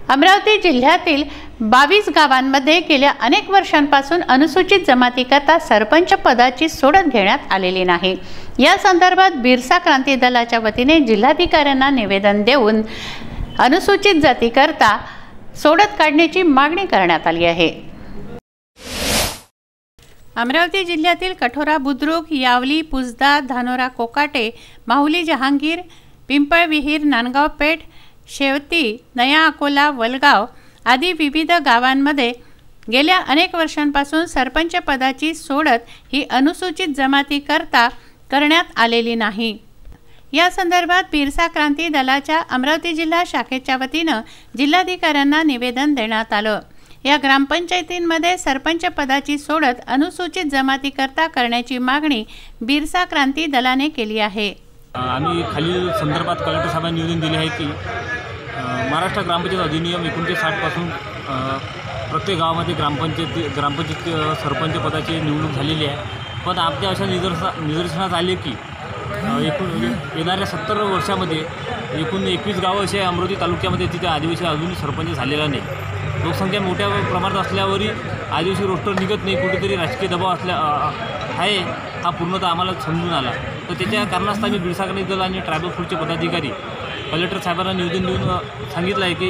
अमरावती जिल्ह्यातील 22 गावांमध्ये गेल्या अनेक वर्षांपासून अनुसूचित जमातीकरता सरपंच पदाची सोडत घेण्यात आलेली नाही। या संदर्भात बिरसा क्रांती दलाच्या वतीने जिल्हाधिकाऱ्यांना निवेदन देऊन अनुसूचित जातीकरता सोडत काढण्याची मागणी करण्यात आली आहे। अमरावती जिल्ह्यातील कठोरा, बुद्रुक, यावली, पुसदा, धानोरा, कोकाटे, माहुली, जहांगीर, पिंपळविहीर, नांदगाव पेठ, शेवती, नया अकोला, वलगाव आदी विविध गावांमध्ये गेल्या अनेक वर्षांपासून सरपंच पदाची सोडत ही अनुसूचित जमातीकरता करण्यात आलेली नाही। या संदर्भात बिरसा क्रांती दलाच्या अमरावती जिल्हा शाखेच्या वतीने जिल्हाधिकाऱ्यांना निवेदन देण्यात आलं। या ग्रामपंचायतींमध्ये सरपंच पदाची सोडत अनुसूचित जमातीकरता करण्याची मागणी बिरसा क्रांती दलाने केली आहे। आम्ही खालील संदर्भात कलेक्टर साहेबांनी निवेदन दिले आहे की महाराष्ट्र ग्रामपंचायत अधिनियम 1960 पासून प्रत्येक गावामध्ये ग्रामपंचायत सरपंच पदाची निवडणूक झालेली आहे। पण आमच्या अशा निदर्शनास आले की येणाऱ्या 70 वर्षामध्ये एकूण 21 गावं असे अमरावती तालुक्यामध्ये तिथे आदिवासी अजूनही सरपंच झालेला नाही। लोकसंख्या मोठ्या प्रमाणात असल्यावरही आदिवासी रोस्टर निघत नाही, कुठेतरी राजकीय दबाव आहे हा पूर्णतः आम्हाला समजून आला। तर त्याच्या कारणास्तव आम्ही बिरसा क्रांती दल आणि ट्रायबल फोर्सचे पदाधिकारी कलेक्टर साहेबांना निवेदन देऊन सांगितलं आहे की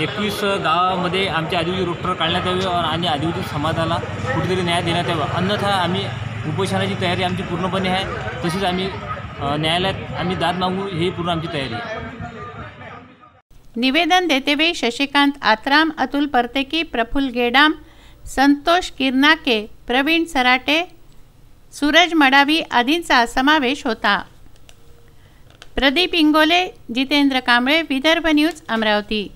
21 गावामध्ये आमचे आदिवासी रोस्टर काढण्यात यावे आणि आदिवासी समाजाला कुठेतरी न्याय देण्यात यावा, अन्यथा आम्ही उपोषणाची तयारी आमची पूर्णपणे आहे। तसेच आम्ही न्यायालयात आम्ही दाद मागू, ही पूर्ण आमची तयारी आहे। निवेदन देते वेळी शशिकांत आत्राम, अतुल परतेकी, प्रफुल्ल गेडाम, संतोष किरनाके, प्रवीण सराटे, सूरज मडावी आदींचा समावेश होता। प्रदीप इंगोले, जितेंद्र कांबळे, विदर्भ न्यूज, अमरावती।